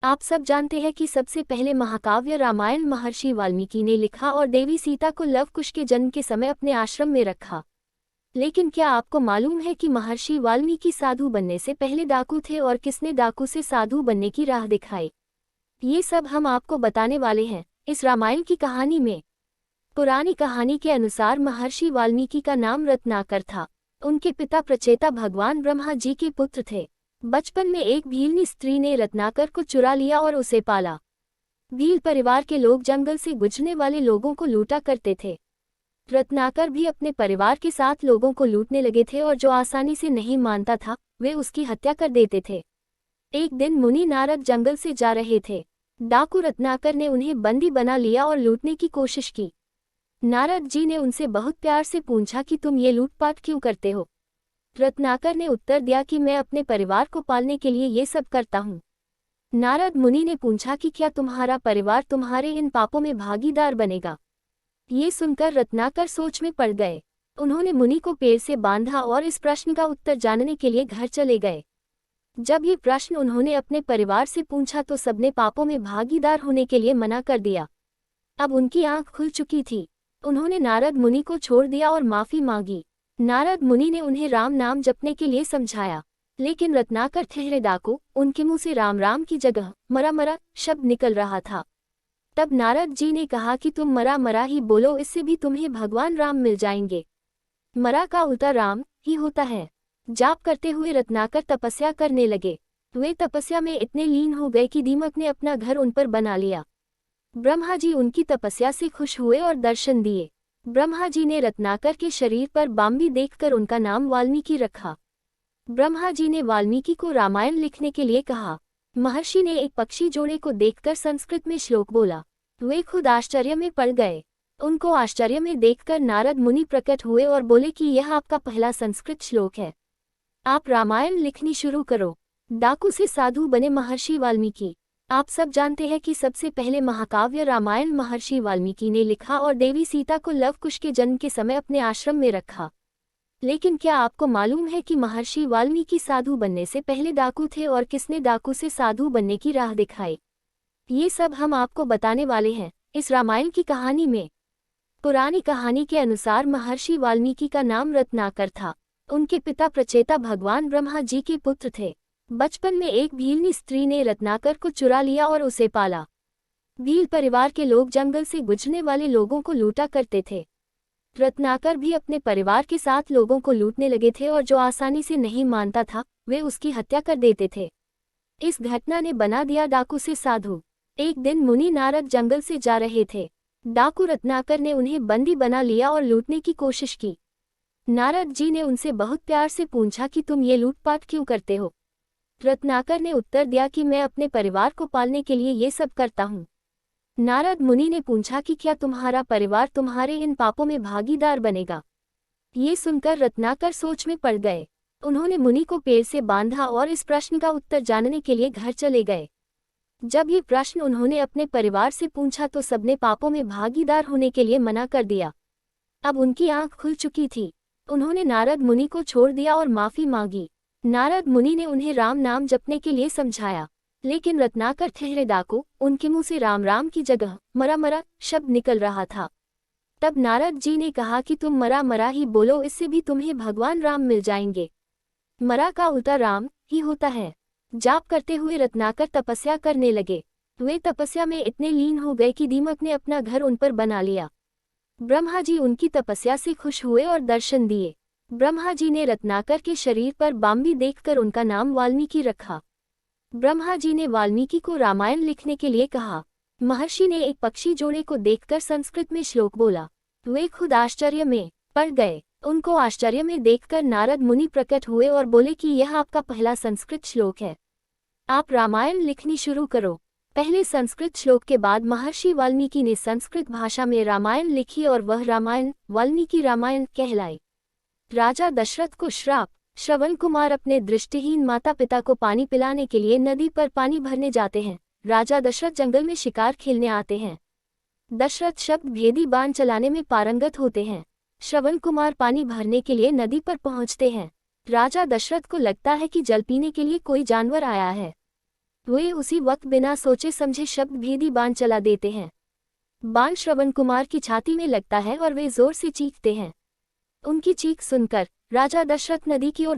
आप सब जानते हैं कि सबसे पहले महाकाव्य रामायण महर्षि वाल्मीकि ने लिखा और देवी सीता को लव कुश के जन्म के समय अपने आश्रम में रखा। लेकिन क्या आपको मालूम है कि महर्षि वाल्मीकि साधु बनने से पहले डाकू थे और किसने डाकू से साधु बनने की राह दिखाई? ये सब हम आपको बताने वाले हैं इस रामायण की कहानी में। पुरानी कहानी के अनुसार महर्षि वाल्मीकि का नाम रत्नाकर था। उनके पिता प्रचेता भगवान ब्रह्मा जी के पुत्र थे। बचपन में एक भीलनी स्त्री ने रत्नाकर को चुरा लिया और उसे पाला। भील परिवार के लोग जंगल से गुजरने वाले लोगों को लूटा करते थे। रत्नाकर भी अपने परिवार के साथ लोगों को लूटने लगे थे और जो आसानी से नहीं मानता था वे उसकी हत्या कर देते थे। एक दिन मुनि नारद जंगल से जा रहे थे। डाकू रत्नाकर ने उन्हें बंदी बना लिया और लूटने की कोशिश की। नारद जी ने उनसे बहुत प्यार से पूछा कि तुम ये लूटपाट क्यों करते हो? रत्नाकर ने उत्तर दिया कि मैं अपने परिवार को पालने के लिए ये सब करता हूँ। नारद मुनि ने पूछा कि क्या तुम्हारा परिवार तुम्हारे इन पापों में भागीदार बनेगा? ये सुनकर रत्नाकर सोच में पड़ गए। उन्होंने मुनि को पेड़ से बांधा और इस प्रश्न का उत्तर जानने के लिए घर चले गए। जब ये प्रश्न उन्होंने अपने परिवार से पूछा तो सबने पापों में भागीदार होने के लिए मना कर दिया। अब उनकी आंख खुल चुकी थी। उन्होंने नारद मुनि को छोड़ दिया और माफी मांगी। नारद मुनि ने उन्हें राम नाम जपने के लिए समझाया, लेकिन रत्नाकर ठहरे डाकू, उनके मुंह से राम राम की जगह मरा मरा शब्द निकल रहा था। तब नारद जी ने कहा कि तुम मरा मरा ही बोलो, इससे भी तुम्हें भगवान राम मिल जाएंगे। मरा का उल्टा राम ही होता है। जाप करते हुए रत्नाकर तपस्या करने लगे। वे तपस्या में इतने लीन हो गए कि दीमक ने अपना घर उन पर बना लिया। ब्रह्मा जी उनकी तपस्या से खुश हुए और दर्शन दिए। ब्रह्मा जी ने रत्नाकर के शरीर पर बांबी देखकर उनका नाम वाल्मीकि रखा। ब्रह्मा जी ने वाल्मीकि को रामायण लिखने के लिए कहा। महर्षि ने एक पक्षी जोड़े को देखकर संस्कृत में श्लोक बोला। वे खुद आश्चर्य में पड़ गए। उनको आश्चर्य में देखकर नारद मुनि प्रकट हुए और बोले कि यह आपका पहला संस्कृत श्लोक है, आप रामायण लिखनी शुरू करो। डाकू से साधु बने महर्षि वाल्मीकि। आप सब जानते हैं कि सबसे पहले महाकाव्य रामायण महर्षि वाल्मीकि ने लिखा और देवी सीता को लव कुश के जन्म के समय अपने आश्रम में रखा। लेकिन क्या आपको मालूम है कि महर्षि वाल्मीकि साधु बनने से पहले डाकू थे और किसने डाकू से साधु बनने की राह दिखाई? ये सब हम आपको बताने वाले हैं इस रामायण की कहानी में। पुरानी कहानी के अनुसार महर्षि वाल्मीकि का नाम रत्नाकर था। उनके पिता प्रचेता भगवान ब्रह्मा जी के पुत्र थे। बचपन में एक भीलनी स्त्री ने रत्नाकर को चुरा लिया और उसे पाला। भील परिवार के लोग जंगल से गुजरने वाले लोगों को लूटा करते थे। रत्नाकर भी अपने परिवार के साथ लोगों को लूटने लगे थे और जो आसानी से नहीं मानता था वे उसकी हत्या कर देते थे। इस घटना ने बना दिया डाकू से साधु। एक दिन मुनि नारद जंगल से जा रहे थे। डाकू रत्नाकर ने उन्हें बंदी बना लिया और लूटने की कोशिश की। नारद जी ने उनसे बहुत प्यार से पूछा कि तुम ये लूटपाट क्यों करते हो? रत्नाकर ने उत्तर दिया कि मैं अपने परिवार को पालने के लिए ये सब करता हूँ। नारद मुनि ने पूछा कि क्या तुम्हारा परिवार तुम्हारे इन पापों में भागीदार बनेगा? ये सुनकर रत्नाकर सोच में पड़ गए। उन्होंने मुनि को पेड़ से बांधा और इस प्रश्न का उत्तर जानने के लिए घर चले गए। जब ये प्रश्न उन्होंने अपने परिवार से पूछा तो सबने पापों में भागीदार होने के लिए मना कर दिया। अब उनकी आंख खुल चुकी थी। उन्होंने नारद मुनि को छोड़ दिया और माफी मांगी। नारद मुनि ने उन्हें राम नाम जपने के लिए समझाया, लेकिन रत्नाकर ठहरे डाकू, उनके मुंह से राम राम की जगह मरा मरा शब्द निकल रहा था। तब नारद जी ने कहा कि तुम मरा मरा ही बोलो, इससे भी तुम्हें भगवान राम मिल जाएंगे। मरा का उल्टा राम ही होता है। जाप करते हुए रत्नाकर तपस्या करने लगे। वे तपस्या में इतने लीन हो गए कि दीमक ने अपना घर उन पर बना लिया। ब्रह्मा जी उनकी तपस्या से खुश हुए और दर्शन दिए। ब्रह्मा जी ने रत्नाकर के शरीर पर बांबी देखकर उनका नाम वाल्मीकि रखा। ब्रह्मा जी ने वाल्मीकि को रामायण लिखने के लिए कहा। महर्षि ने एक पक्षी जोड़े को देखकर संस्कृत में श्लोक बोला। वे खुद आश्चर्य में पड़ गए। उनको आश्चर्य में देखकर नारद मुनि प्रकट हुए और बोले कि यह आपका पहला संस्कृत श्लोक है, आप रामायण लिखनी शुरू करो। पहले संस्कृत श्लोक के बाद महर्षि वाल्मीकि ने संस्कृत भाषा में रामायण लिखी और वह रामायण वाल्मीकि रामायण कहलाई। राजा दशरथ को श्राप। श्रवण कुमार अपने दृष्टिहीन माता पिता को पानी पिलाने के लिए नदी पर पानी भरने जाते हैं। राजा दशरथ जंगल में शिकार खेलने आते हैं। दशरथ शब्द भेदी बाण चलाने में पारंगत होते हैं। श्रवण कुमार पानी भरने के लिए नदी पर पहुंचते हैं। राजा दशरथ को लगता है कि जल पीने के लिए कोई जानवर आया है। वे उसी वक्त बिना सोचे समझे शब्द भेदी बाण चला देते हैं। बाण श्रवण कुमार की छाती में लगता है और वे जोर से चीखते हैं। उनकी चीख सुनकर राजा दशरथ नदी की ओर